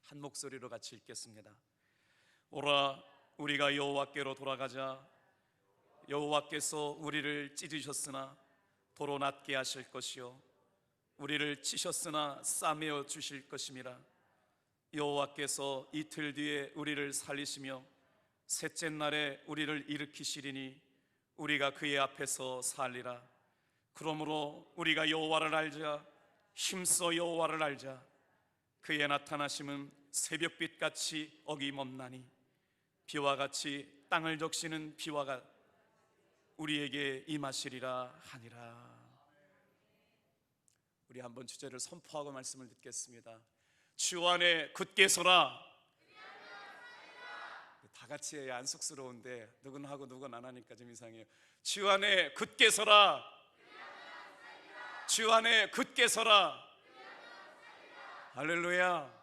한 목소리로 같이 읽겠습니다. 오라, 우리가 여호와께로 돌아가자. 여호와께서 우리를 찢으셨으나 도로 낫게 하실 것이요 우리를 치셨으나 싸매어 주실 것임이라. 여호와께서 이틀 뒤에 우리를 살리시며 셋째 날에 우리를 일으키시리니 우리가 그의 앞에서 살리라. 그러므로 우리가 여호와를 알자. 힘써 여호와를 알자. 그의 나타나심은 새벽빛같이 어김없나니 비와 같이 땅을 적시는 비와가 우리에게 임하시리라 하니라. 우리 한번 주제를 선포하고 말씀을 듣겠습니다. 주 안에 굳게 서라. 다 같이 해야 안 쑥스러운데 누구는 하고 누구는 안 하니까 좀 이상해요. 주 안에 굳게 서라. 주 안에 굳게 서라. 할렐루야.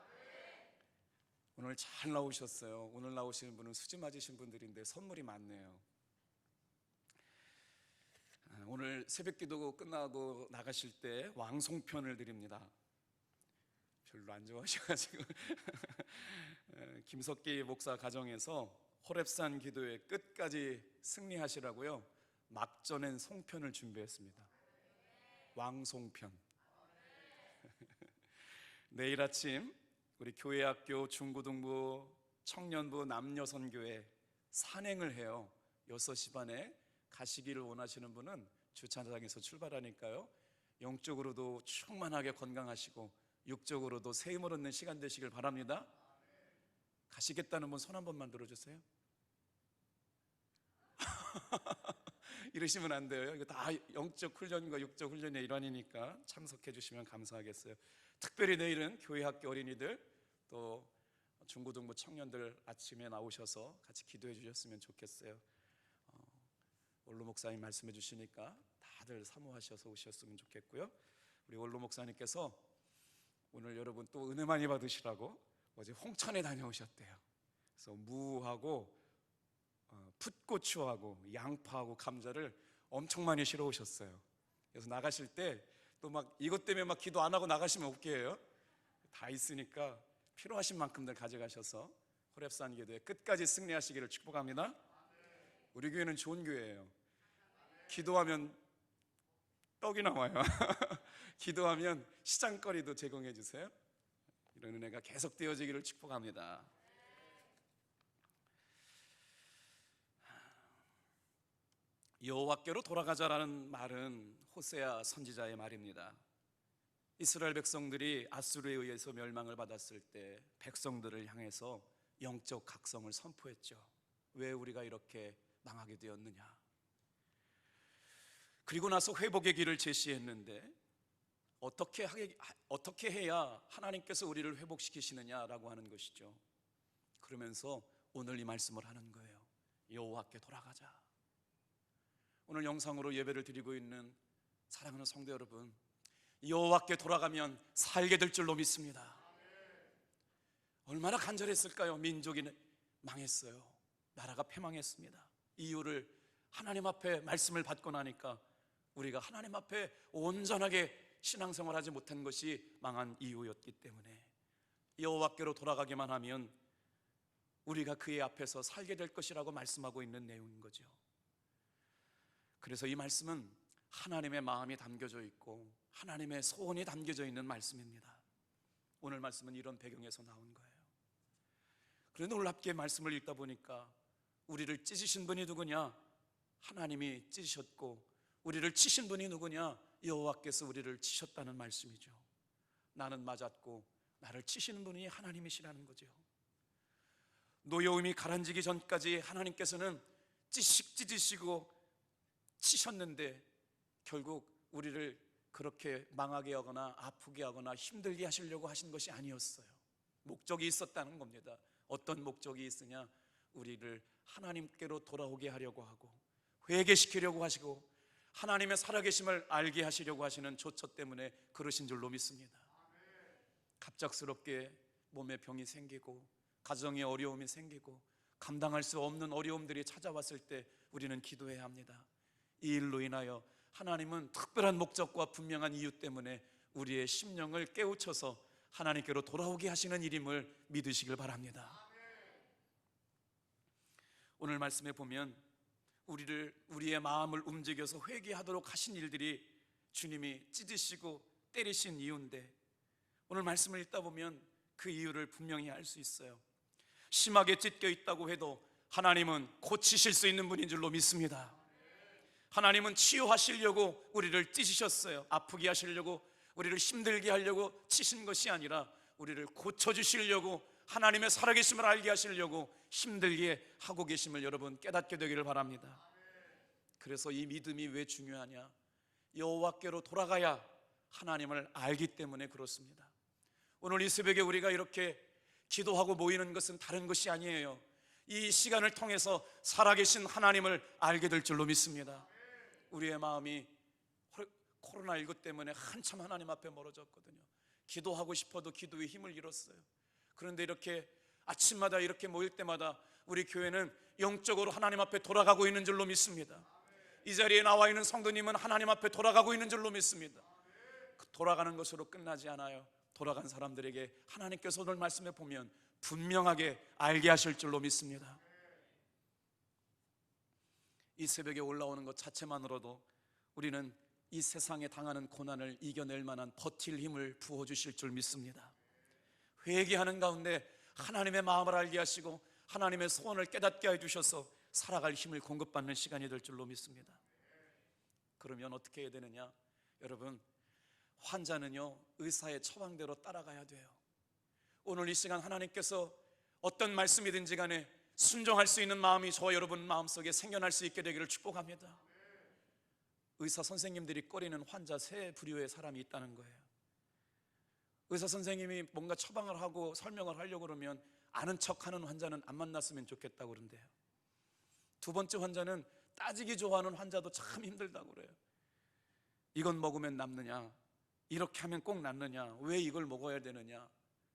오늘 잘 나오셨어요. 오늘 나오시는 분은 수지 맞으신 분들인데 선물이 많네요. 오늘 새벽기도 끝나고 나가실 때 왕송편을 드립니다. 별로 안 좋아하셔가지고 김석기 목사 가정에서 호렙산 기도의 끝까지 승리하시라고요, 막전엔 송편을 준비했습니다. 왕송편. 내일 아침 우리 교회학교 중고등부 청년부 남녀선교회 산행을 해요. 6시 반에 가시기를 원하시는 분은 주차장에서 출발하니까요, 영적으로도 충만하게 건강하시고 육적으로도 새 힘을 얻는 시간 되시길 바랍니다. 가시겠다는 분 손 한 번만 들어주세요. 이러시면 안 돼요. 이거 다 영적 훈련과 육적 훈련의 일환이니까 참석해 주시면 감사하겠어요. 특별히 내일은 교회 학교 어린이들 또 중고등부 청년들 아침에 나오셔서 같이 기도해 주셨으면 좋겠어요. 원로 목사님 말씀해 주시니까 다들 사모하셔서 오셨으면 좋겠고요. 우리 원로 목사님께서 오늘 여러분 또 은혜 많이 받으시라고 어제 홍천에 다녀오셨대요. 그래서 무하고 풋고추하고 양파하고 감자를 엄청 많이 실어 오셨어요. 그래서 나가실 때 또 막 이것 때문에 막 기도 안 하고 나가시면 웃겨요. 다 있으니까 필요하신 만큼들 가져가셔서 호렙산 기도에 끝까지 승리하시기를 축복합니다. 우리 교회는 좋은 교회예요. 기도하면 떡이 나와요. 기도하면 시장거리도 제공해 주세요. 이런 은혜가 계속 되어지기를 축복합니다. 여호와께로 돌아가자라는 말은 호세아 선지자의 말입니다. 이스라엘 백성들이 아수르에 의해서 멸망을 받았을 때 백성들을 향해서 영적 각성을 선포했죠. 왜 우리가 이렇게 망하게 되었느냐. 그리고 나서 회복의 길을 제시했는데 어떻게 해야 하나님께서 우리를 회복시키시느냐라고 하는 것이죠. 그러면서 오늘 이 말씀을 하는 거예요. 여호와께 돌아가자. 오늘 영상으로 예배를 드리고 있는 사랑하는 성도 여러분, 여호와께 돌아가면 살게 될 줄로 믿습니다. 얼마나 간절했을까요? 민족이 망했어요. 나라가 패망했습니다. 이유를 하나님 앞에 말씀을 받고 나니까 우리가 하나님 앞에 온전하게 신앙생활하지 못한 것이 망한 이유였기 때문에 여호와께로 돌아가기만 하면 우리가 그의 앞에서 살게 될 것이라고 말씀하고 있는 내용인 거죠. 그래서 이 말씀은 하나님의 마음이 담겨져 있고 하나님의 소원이 담겨져 있는 말씀입니다. 오늘 말씀은 이런 배경에서 나온 거예요. 그런데 놀랍게 말씀을 읽다 보니까 우리를 찢으신 분이 누구냐? 하나님이 찢으셨고 우리를 치신 분이 누구냐? 여호와께서 우리를 치셨다는 말씀이죠. 나는 맞았고 나를 치시는 분이 하나님이시라는 거죠. 노여움이 가라앉기 전까지 하나님께서는 찢으시고 치셨는데 결국 우리를 그렇게 망하게 하거나 아프게 하거나 힘들게 하시려고 하신 것이 아니었어요. 목적이 있었다는 겁니다. 어떤 목적이 있으냐? 우리를 하나님께로 돌아오게 하려고 하고 회개시키려고 하시고 하나님의 살아계심을 알게 하시려고 하시는 조처 때문에 그러신 줄로 믿습니다. 갑작스럽게 몸에 병이 생기고 가정에 어려움이 생기고 감당할 수 없는 어려움들이 찾아왔을 때 우리는 기도해야 합니다. 이 일로 인하여 하나님은 특별한 목적과 분명한 이유 때문에 우리의 심령을 깨우쳐서 하나님께로 돌아오게 하시는 일임을 믿으시길 바랍니다. 오늘 말씀에 보면 우리의 마음을 움직여서 회개하도록 하신 일들이 주님이 찢으시고 때리신 이유인데, 오늘 말씀을 읽다 보면 그 이유를 분명히 알 수 있어요. 심하게 찢겨 있다고 해도 하나님은 고치실 수 있는 분인 줄로 믿습니다. 하나님은 치유하시려고 우리를 찢으셨어요. 아프게 하시려고, 우리를 힘들게 하려고 치신 것이 아니라 우리를 고쳐주시려고, 하나님의 살아계심을 알게 하시려고 힘들게 하고 계심을 여러분 깨닫게 되기를 바랍니다. 그래서 이 믿음이 왜 중요하냐? 여호와께로 돌아가야 하나님을 알기 때문에 그렇습니다. 오늘 이 새벽에 우리가 이렇게 기도하고 모이는 것은 다른 것이 아니에요. 이 시간을 통해서 살아계신 하나님을 알게 될 줄로 믿습니다. 우리의 마음이 코로나19 때문에 한참 하나님 앞에 멀어졌거든요. 기도하고 싶어도 기도의 힘을 잃었어요. 그런데 이렇게 아침마다 이렇게 모일 때마다 우리 교회는 영적으로 하나님 앞에 돌아가고 있는 줄로 믿습니다. 이 자리에 나와 있는 성도님은 하나님 앞에 돌아가고 있는 줄로 믿습니다. 돌아가는 것으로 끝나지 않아요. 돌아간 사람들에게 하나님께서 오늘 말씀에 보면 분명하게 알게 하실 줄로 믿습니다. 이 새벽에 올라오는 것 자체만으로도 우리는 이 세상에 당하는 고난을 이겨낼 만한 버틸 힘을 부어주실 줄 믿습니다. 회개하는 가운데 하나님의 마음을 알게 하시고 하나님의 소원을 깨닫게 해주셔서 살아갈 힘을 공급받는 시간이 될 줄로 믿습니다. 그러면 어떻게 해야 되느냐? 여러분, 환자는요 의사의 처방대로 따라가야 돼요. 오늘 이 시간 하나님께서 어떤 말씀이든지 간에 순종할 수 있는 마음이 저와 여러분 마음속에 생겨날 수 있게 되기를 축복합니다. 의사 선생님들이 꺼리는 환자 세 부류의 사람이 있다는 거예요. 의사 선생님이 뭔가 처방을 하고 설명을 하려고 그러면 아는 척하는 환자는 안 만났으면 좋겠다고 그런대요. 두 번째 환자는 따지기 좋아하는 환자도 참 힘들다고 그래요. 이건 먹으면 낫느냐, 이렇게 하면 꼭 낫느냐, 왜 이걸 먹어야 되느냐.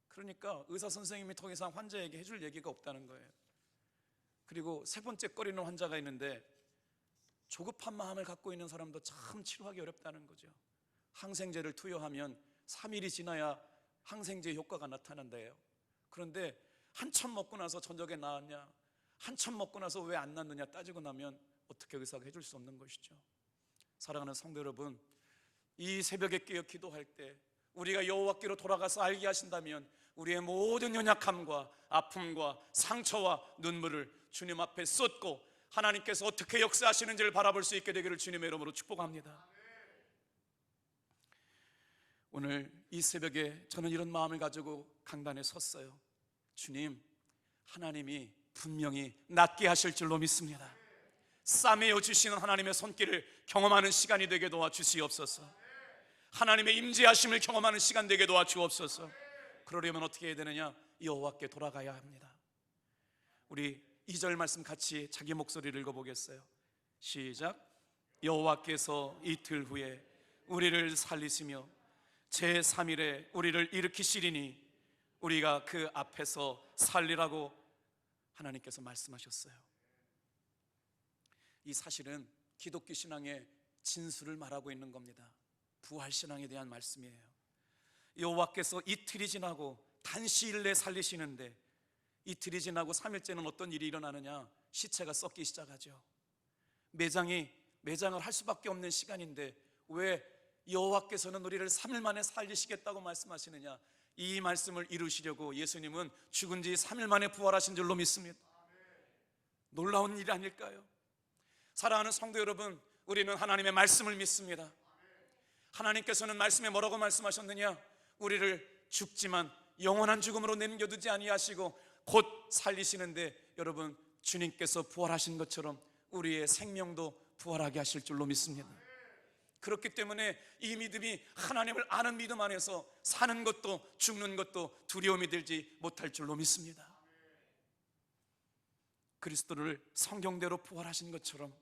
그러니까 의사 선생님이 더 이상 환자에게 해줄 얘기가 없다는 거예요. 그리고 세 번째 꺼리는 환자가 있는데, 조급한 마음을 갖고 있는 사람도 참 치료하기 어렵다는 거죠. 항생제를 투여하면 3일이 지나야 항생제 효과가 나타난대요. 그런데 한참 먹고 나서 저녁에 나았냐, 한참 먹고 나서 왜 안 낫느냐 따지고 나면 어떻게 의사가 해줄 수 없는 것이죠. 사랑하는 성도 여러분, 이 새벽에 깨어 기도할 때 우리가 여호와께로 돌아가서 알게 하신다면 우리의 모든 연약함과 아픔과 상처와 눈물을 주님 앞에 쏟고 하나님께서 어떻게 역사하시는지를 바라볼 수 있게 되기를 주님의 이름으로 축복합니다. 오늘 이 새벽에 저는 이런 마음을 가지고 강단에 섰어요. 주님, 하나님이 분명히 낫게 하실 줄로 믿습니다. 싸매어 주시는 하나님의 손길을 경험하는 시간이 되게 도와주시옵소서. 하나님의 임재하심을 경험하는 시간 되게 도와주옵소서. 그러려면 어떻게 해야 되느냐? 여호와께 돌아가야 합니다. 우리 2절 말씀 같이 자기 목소리를 읽어보겠어요. 시작. 여호와께서 이틀 후에 우리를 살리시며 제3일에 우리를 일으키시리니 우리가 그 앞에서 살리라고 하나님께서 말씀하셨어요. 이 사실은 기독교 신앙의 진수를 말하고 있는 겁니다. 부활신앙에 대한 말씀이에요. 여호와께서 이틀이 지나고 단시일 내에 살리시는데, 이틀이 지나고 3일째는 어떤 일이 일어나느냐? 시체가 썩기 시작하죠. 매장을 할 수밖에 없는 시간인데 왜 여호와께서는 우리를 3일 만에 살리시겠다고 말씀하시느냐? 이 말씀을 이루시려고 예수님은 죽은 지 3일 만에 부활하신 줄로 믿습니다. 놀라운 일 아닐까요? 사랑하는 성도 여러분, 우리는 하나님의 말씀을 믿습니다. 하나님께서는 말씀에 뭐라고 말씀하셨느냐? 우리를 죽지만 영원한 죽음으로 남겨두지 아니하시고 곧 살리시는데, 여러분, 주님께서 부활하신 것처럼 우리의 생명도 부활하게 하실 줄로 믿습니다. 그렇기 때문에 이 믿음이 하나님을 아는 믿음 안에서 사는 것도 죽는 것도 두려움이 들지 못할 줄로 믿습니다. 그리스도를 성경대로 부활하신 것처럼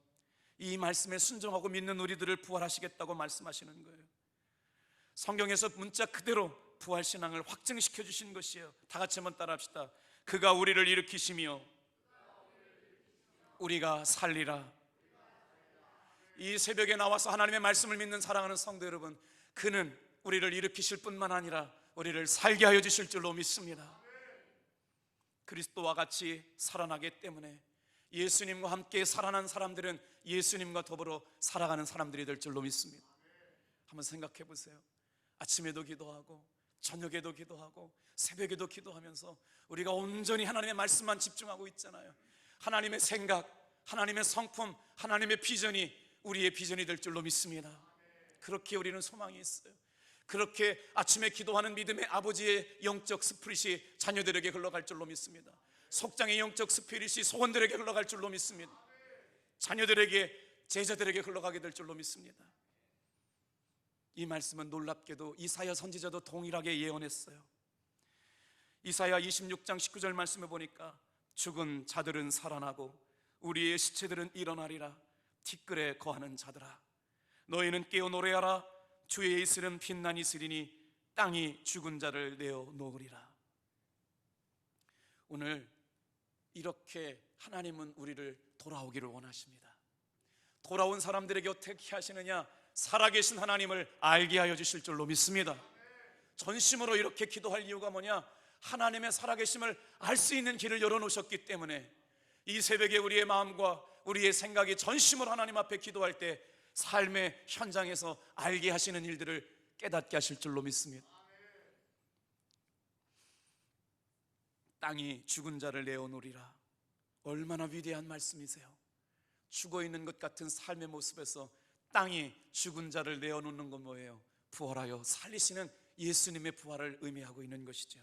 이 말씀에 순종하고 믿는 우리들을 부활하시겠다고 말씀하시는 거예요. 성경에서 문자 그대로 부활신앙을 확증시켜 주신 것이에요. 다 같이 한번 따라합시다. 그가 우리를 일으키시며 우리가 살리라. 이 새벽에 나와서 하나님의 말씀을 믿는 사랑하는 성도 여러분, 그는 우리를 일으키실 뿐만 아니라 우리를 살게 하여 주실 줄로 믿습니다. 그리스도와 같이 살아나기 때문에 예수님과 함께 살아난 사람들은 예수님과 더불어 살아가는 사람들이 될 줄로 믿습니다. 한번 생각해 보세요. 아침에도 기도하고 저녁에도 기도하고 새벽에도 기도하면서 우리가 온전히 하나님의 말씀만 집중하고 있잖아요. 하나님의 생각, 하나님의 성품, 하나님의 비전이 우리의 비전이 될 줄로 믿습니다. 그렇게 우리는 소망이 있어요. 그렇게 아침에 기도하는 믿음의 아버지의 영적 스피릿이 자녀들에게 흘러갈 줄로 믿습니다. 속장의 영적 스피릿이 소원들에게 흘러갈 줄로 믿습니다. 자녀들에게, 제자들에게 흘러가게 될 줄로 믿습니다. 이 말씀은 놀랍게도 이사야 선지자도 동일하게 예언했어요. 이사야 26장 19절 말씀을 보니까 죽은 자들은 살아나고 우리의 시체들은 일어나리라. 티끌에 거하는 자들아, 너희는 깨어 노래하라. 주의 이슬은 빛난 이슬이니 땅이 죽은 자를 내어 놓으리라. 오늘 이렇게 하나님은 우리를 돌아오기를 원하십니다. 돌아온 사람들에게 어떻게 하시느냐? 살아계신 하나님을 알게 하여 주실 줄로 믿습니다. 전심으로 이렇게 기도할 이유가 뭐냐? 하나님의 살아계심을 알 수 있는 길을 열어놓으셨기 때문에 이 새벽에 우리의 마음과 우리의 생각이 전심으로 하나님 앞에 기도할 때 삶의 현장에서 알게 하시는 일들을 깨닫게 하실 줄로 믿습니다. 땅이 죽은 자를 내어놓으리라. 얼마나 위대한 말씀이세요. 죽어있는 것 같은 삶의 모습에서 땅이 죽은 자를 내어놓는 건 뭐예요? 부활하여 살리시는 예수님의 부활을 의미하고 있는 것이죠.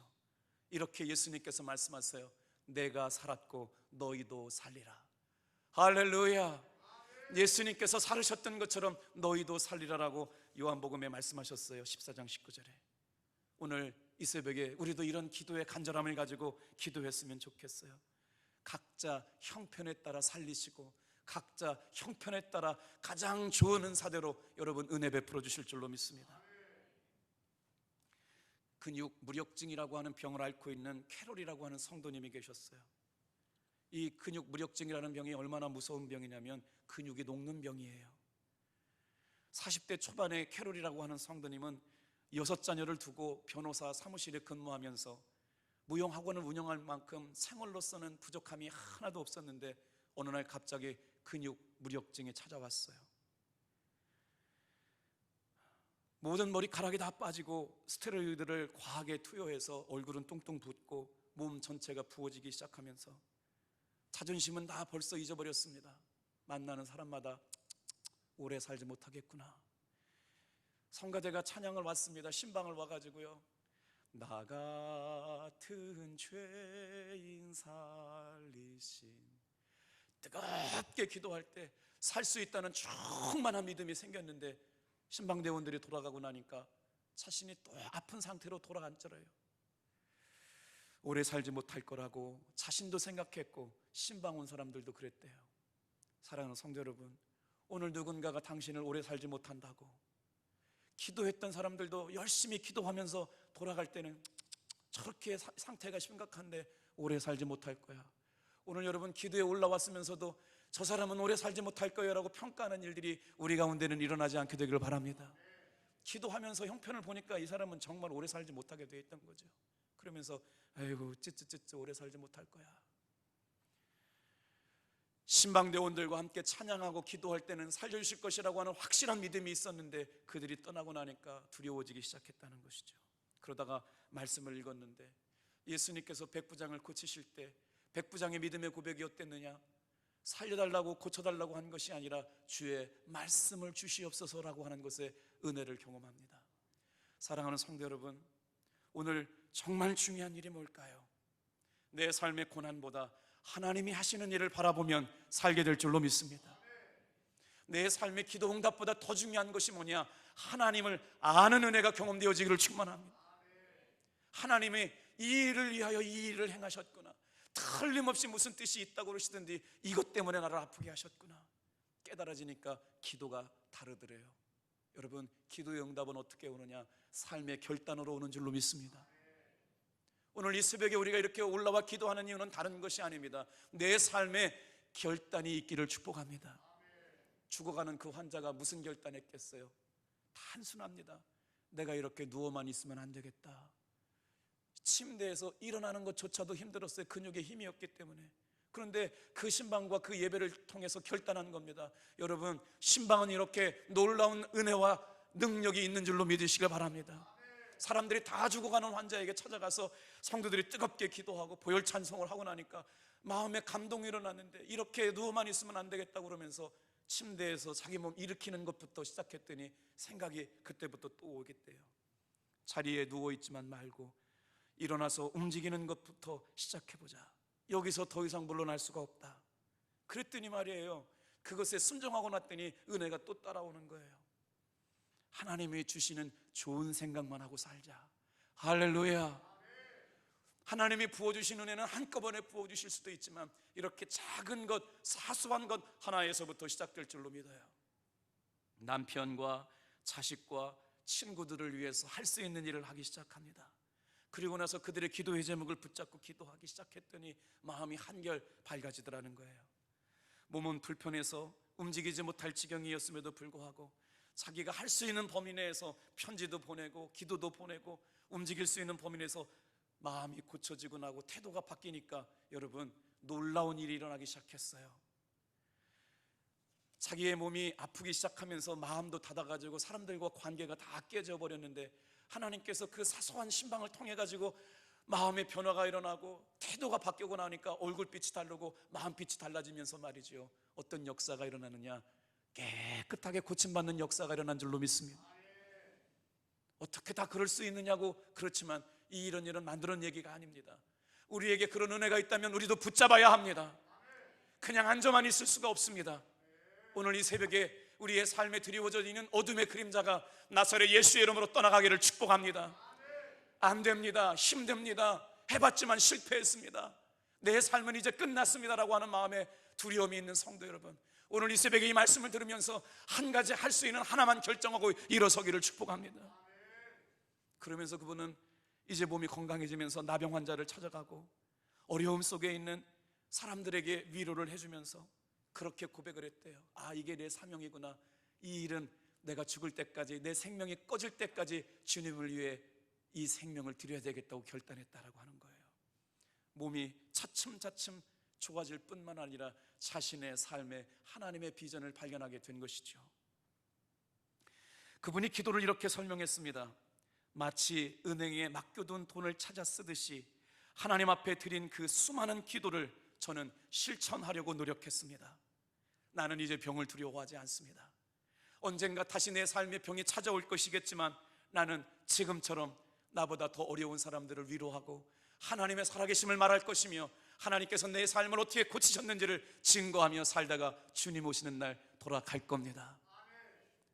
이렇게 예수님께서 말씀하세요. 내가 살았고 너희도 살리라. 할렐루야. 예수님께서 살으셨던 것처럼 너희도 살리라라고 요한복음에 말씀하셨어요. 14장 19절에. 오늘 이 새벽에 우리도 이런 기도의 간절함을 가지고 기도했으면 좋겠어요. 각자 형편에 따라 살리시고 각자 형편에 따라 가장 좋은 은사대로 여러분 은혜 베풀어 주실 줄로 믿습니다. 근육 무력증이라고 하는 병을 앓고 있는 캐롤이라고 하는 성도님이 계셨어요. 이 근육 무력증이라는 병이 얼마나 무서운 병이냐면 근육이 녹는 병이에요. 40대 초반에 캐롤이라고 하는 성도님은 6자녀를 두고 변호사 사무실에 근무하면서 무용학원을 운영할 만큼 생활로서는 부족함이 하나도 없었는데 어느 날 갑자기 근육 무력증이 찾아왔어요. 모든 머리카락이 다 빠지고 스테로이드를 과하게 투여해서 얼굴은 뚱뚱 붓고 몸 전체가 부어지기 시작하면서 자존심은 다 벌써 잊어버렸습니다. 만나는 사람마다 오래 살지 못하겠구나. 성가대가 찬양을 왔습니다. 신방을 와가지고요, 나 같은 죄인 살리신, 뜨겁게 기도할 때 살 수 있다는 충만한 믿음이 생겼는데 신방대원들이 돌아가고 나니까 자신이 또 아픈 상태로 돌아앉더래요. 오래 살지 못할 거라고 자신도 생각했고 신방 온 사람들도 그랬대요. 사랑하는 성도 여러분, 오늘 누군가가 당신을 오래 살지 못한다고 기도했던 사람들도 열심히 기도하면서 돌아갈 때는 저렇게 상태가 심각한데 오래 살지 못할 거야. 오늘 여러분 기도에 올라왔으면서도 저 사람은 오래 살지 못할 거야 라고 평가하는 일들이 우리 가운데는 일어나지 않게 되기를 바랍니다. 기도하면서 형편을 보니까 이 사람은 정말 오래 살지 못하게 돼 있던 거죠. 그러면서 아이고 찌찌찌찌 오래 살지 못할 거야. 신방대원들과 함께 찬양하고 기도할 때는 살려주실 것이라고 하는 확실한 믿음이 있었는데 그들이 떠나고 나니까 두려워지기 시작했다는 것이죠. 그러다가 말씀을 읽었는데 예수님께서 백부장을 고치실 때 백부장의 믿음의 고백이 어땠느냐? 살려달라고 고쳐달라고 한 것이 아니라 주의 말씀을 주시옵소서라고 하는 것에 은혜를 경험합니다. 사랑하는 성도 여러분, 오늘 정말 중요한 일이 뭘까요? 내 삶의 고난보다 하나님이 하시는 일을 바라보면 살게 될 줄로 믿습니다. 내 삶의 기도 응답보다 더 중요한 것이 뭐냐? 하나님을 아는 은혜가 경험되어지기를 축원합니다. 하나님이 이 일을 위하여 이 일을 행하셨구나, 틀림없이 무슨 뜻이 있다고 그러시던데 이것 때문에 나를 아프게 하셨구나 깨달아지니까 기도가 다르더래요. 여러분, 기도의 응답은 어떻게 오느냐? 삶의 결단으로 오는 줄로 믿습니다. 오늘 이 새벽에 우리가 이렇게 올라와 기도하는 이유는 다른 것이 아닙니다. 내 삶에 결단이 있기를 축복합니다. 죽어가는 그 환자가 무슨 결단했겠어요? 단순합니다. 내가 이렇게 누워만 있으면 안 되겠다. 침대에서 일어나는 것조차도 힘들었어요. 근육에 힘이 없기 때문에. 그런데 그 신방과 그 예배를 통해서 결단한 겁니다. 여러분, 신방은 이렇게 놀라운 은혜와 능력이 있는 줄로 믿으시길 바랍니다. 사람들이 다 죽어가는 환자에게 찾아가서 성도들이 뜨겁게 기도하고 보혈 찬송을 하고 나니까 마음에 감동이 일어났는데, 이렇게 누워만 있으면 안 되겠다고 그러면서 침대에서 자기 몸 일으키는 것부터 시작했더니 생각이 그때부터 또 오겠대요. 자리에 누워있지만 말고 일어나서 움직이는 것부터 시작해보자. 여기서 더 이상 물러날 수가 없다. 그랬더니 말이에요, 그것에 순종하고 났더니 은혜가 또 따라오는 거예요. 하나님이 주시는 좋은 생각만 하고 살자. 할렐루야. 하나님이 부어주신 은혜는 한꺼번에 부어주실 수도 있지만 이렇게 작은 것, 사소한 것 하나에서부터 시작될 줄로 믿어요. 남편과 자식과 친구들을 위해서 할 수 있는 일을 하기 시작합니다. 그리고 나서 그들의 기도의 제목을 붙잡고 기도하기 시작했더니 마음이 한결 밝아지더라는 거예요. 몸은 불편해서 움직이지 못할 지경이었음에도 불구하고 자기가 할 수 있는 범위 내에서 편지도 보내고 기도도 보내고 움직일 수 있는 범위 내에서 마음이 고쳐지고 나고 태도가 바뀌니까 여러분, 놀라운 일이 일어나기 시작했어요. 자기의 몸이 아프기 시작하면서 마음도 닫아가지고 사람들과 관계가 다 깨져버렸는데, 하나님께서 그 사소한 신방을 통해 가지고 마음의 변화가 일어나고 태도가 바뀌고 나니까 얼굴빛이 다르고 마음빛이 달라지면서 말이죠, 어떤 역사가 일어나느냐, 깨끗하게 고침받는 역사가 일어난 줄로 믿습니다. 어떻게 다 그럴 수 있느냐고, 그렇지만 이런 일은 만드는 얘기가 아닙니다. 우리에게 그런 은혜가 있다면 우리도 붙잡아야 합니다. 그냥 앉아만 있을 수가 없습니다. 오늘 이 새벽에 우리의 삶에 드리워져 있는 어둠의 그림자가 나사렛 예수의 이름으로 떠나가기를 축복합니다. 안 됩니다. 힘듭니다. 해봤지만 실패했습니다. 내 삶은 이제 끝났습니다라고 하는 마음에 두려움이 있는 성도 여러분, 오늘 이 새벽에 이 말씀을 들으면서 한 가지 할 수 있는 하나만 결정하고 일어서기를 축복합니다. 그러면서 그분은 이제 몸이 건강해지면서 나병 환자를 찾아가고 어려움 속에 있는 사람들에게 위로를 해주면서 그렇게 고백을 했대요. 아, 이게 내 사명이구나. 이 일은 내가 죽을 때까지, 내 생명이 꺼질 때까지 주님을 위해 이 생명을 드려야 되겠다고 결단했다라고 하는 거예요. 몸이 차츰차츰 좋아질 뿐만 아니라 자신의 삶에 하나님의 비전을 발견하게 된 것이죠. 그분이 기도를 이렇게 설명했습니다. 마치 은행에 맡겨둔 돈을 찾아 쓰듯이 하나님 앞에 드린 그 수많은 기도를 저는 실천하려고 노력했습니다. 나는 이제 병을 두려워하지 않습니다. 언젠가 다시 내 삶의 병이 찾아올 것이겠지만 나는 지금처럼 나보다 더 어려운 사람들을 위로하고 하나님의 살아계심을 말할 것이며 하나님께서 내 삶을 어떻게 고치셨는지를 증거하며 살다가 주님 오시는 날 돌아갈 겁니다.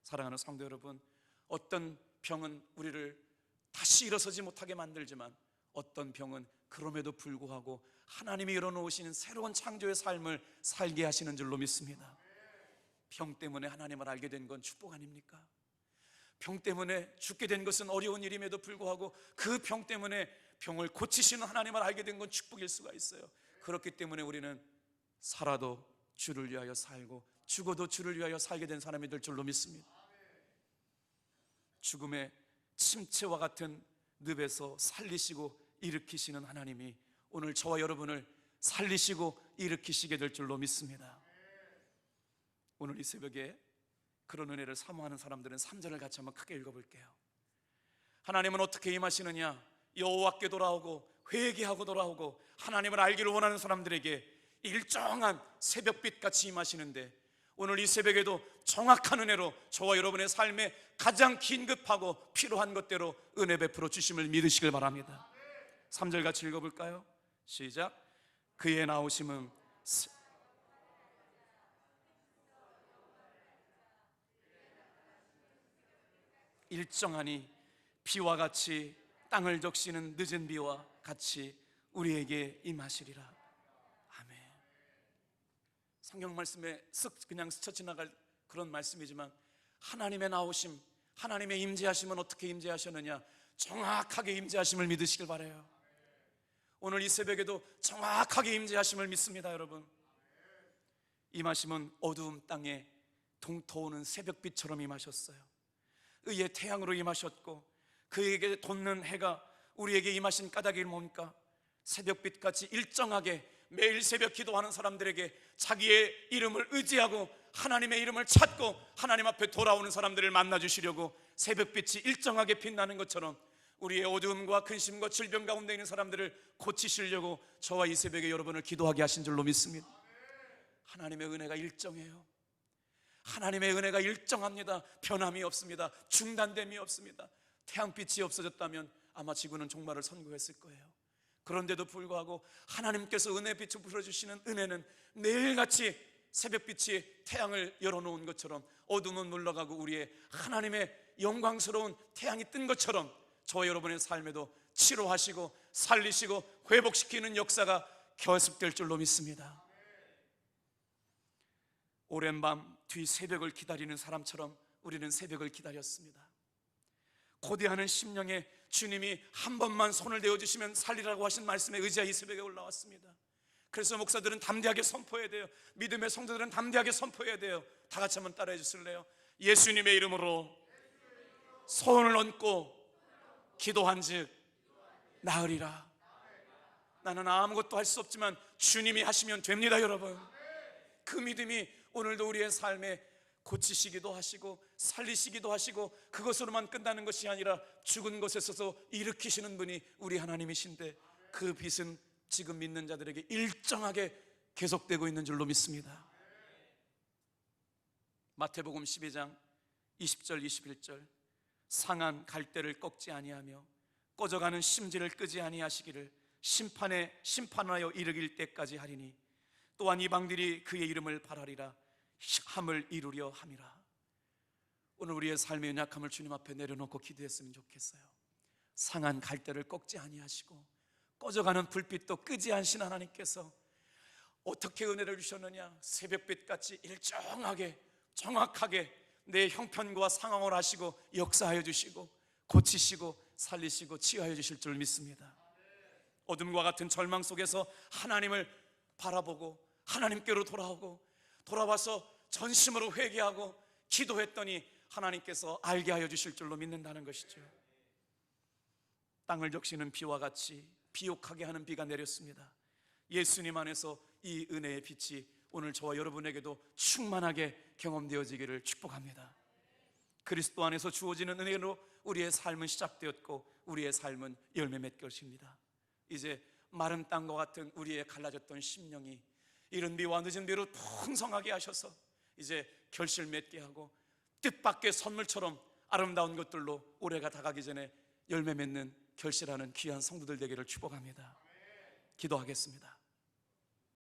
사랑하는 성도 여러분, 어떤 병은 우리를 다시 일어서지 못하게 만들지만 어떤 병은 그럼에도 불구하고 하나님이 열어놓으시는 새로운 창조의 삶을 살게 하시는 줄로 믿습니다. 병 때문에 하나님을 알게 된 건 축복 아닙니까? 병 때문에 죽게 된 것은 어려운 일임에도 불구하고 그 병 때문에 병을 고치시는 하나님을 알게 된 건 축복일 수가 있어요. 그렇기 때문에 우리는 살아도 주를 위하여 살고 죽어도 주를 위하여 살게 된 사람이 될 줄로 믿습니다. 죽음의 침체와 같은 늪에서 살리시고 일으키시는 하나님이 오늘 저와 여러분을 살리시고 일으키시게 될 줄로 믿습니다. 오늘 이 새벽에 그런 은혜를 사모하는 사람들은 3절을 같이 한번 크게 읽어볼게요. 하나님은 어떻게 임하시느냐? 여호와께 돌아오고 회개하고 돌아오고 하나님을 알기를 원하는 사람들에게 일정한 새벽빛같이 임하시는데, 오늘 이 새벽에도 정확한 은혜로 저와 여러분의 삶에 가장 긴급하고 필요한 것대로 은혜 베풀어 주심을 믿으시길 바랍니다. 3절 같이 읽어볼까요? 시작. 그의 나오심은 일정하니 비와 같이 땅을 적시는 늦은 비와 같이 우리에게 임하시리라. 아멘. 성경 말씀에 쓱 그냥 스쳐 지나갈 그런 말씀이지만 하나님의 나오심, 하나님의 임재하심은 어떻게 임재하셨느냐? 정확하게 임재하심을 믿으시길 바라요. 오늘 이 새벽에도 정확하게 임재하심을 믿습니다. 여러분, 임하심은 어두운 땅에 동터오는 새벽빛처럼 임하셨어요. 의의 태양으로 임하셨고 그에게 돋는 해가 우리에게 임하신 까닭이 뭡니까? 새벽빛같이 일정하게 매일 새벽 기도하는 사람들에게 자기의 이름을 의지하고 하나님의 이름을 찾고 하나님 앞에 돌아오는 사람들을 만나주시려고 새벽빛이 일정하게 빛나는 것처럼 우리의 어두움과 근심과 질병 가운데 있는 사람들을 고치시려고 저와 이 새벽에 여러분을 기도하게 하신 줄로 믿습니다. 하나님의 은혜가 일정해요. 하나님의 은혜가 일정합니다. 변함이 없습니다. 중단됨이 없습니다. 태양빛이 없어졌다면 아마 지구는 종말을 선고했을 거예요. 그런데도 불구하고 하나님께서 은혜빛을 불어주시는 은혜는 매일같이 새벽빛이 태양을 열어놓은 것처럼 어둠은 물러가고 우리의 하나님의 영광스러운 태양이 뜬 것처럼 저와 여러분의 삶에도 치료하시고 살리시고 회복시키는 역사가 계속될 줄로 믿습니다. 오랜 밤 뒤 새벽을 기다리는 사람처럼 우리는 새벽을 기다렸습니다. 고대하는 심령에 주님이 한 번만 손을 대어주시면 살리라고 하신 말씀에 의지하 이 새벽에 올라왔습니다. 그래서 목사들은 담대하게 선포해야 돼요. 믿음의 성도들은 담대하게 선포해야 돼요. 다 같이 한번 따라해 주실래요? 예수님의 이름으로 손을 얹고 기도한즉 나으리라. 나는 아무것도 할 수 없지만 주님이 하시면 됩니다. 여러분, 그 믿음이 오늘도 우리의 삶에 고치시기도 하시고 살리시기도 하시고 그것으로만 끝나는 것이 아니라 죽은 곳에서도 일으키시는 분이 우리 하나님이신데 그 빛은 지금 믿는 자들에게 일정하게 계속되고 있는 줄로 믿습니다. 마태복음 12장 20절 21절 상한 갈대를 꺾지 아니하며 꺼져가는 심지를 끄지 아니하시기를 심판하여 이르길 때까지 하리니 또한 이방들이 그의 이름을 바라리라 함을 이루려 함이라. 오늘 우리의 삶의 연약함을 주님 앞에 내려놓고 기도했으면 좋겠어요. 상한 갈대를 꺾지 아니하시고 꺼져가는 불빛도 끄지 않으신 하나님께서 어떻게 은혜를 주셨느냐? 새벽빛같이 일정하게 정확하게 내 형편과 상황을 하시고 역사하여 주시고 고치시고 살리시고 치유하여 주실 줄 믿습니다. 어둠과 같은 절망 속에서 하나님을 바라보고 하나님께로 돌아와서 전심으로 회개하고 기도했더니 하나님께서 알게 하여 주실 줄로 믿는다는 것이죠. 땅을 적시는 비와 같이 비옥하게 하는 비가 내렸습니다. 예수님 안에서 이 은혜의 빛이 오늘 저와 여러분에게도 충만하게 경험되어지기를 축복합니다. 그리스도 안에서 주어지는 은혜로 우리의 삶은 시작되었고 우리의 삶은 열매 맺을 것입니다. 이제 마른 땅과 같은 우리의 갈라졌던 심령이 이른 비와 늦은 비로 풍성하게 하셔서 이제 결실 맺게 하고 뜻밖의 선물처럼 아름다운 것들로 올해가 다가기 전에 열매 맺는 결실하는 귀한 성도들 되기를 축복합니다. 기도하겠습니다.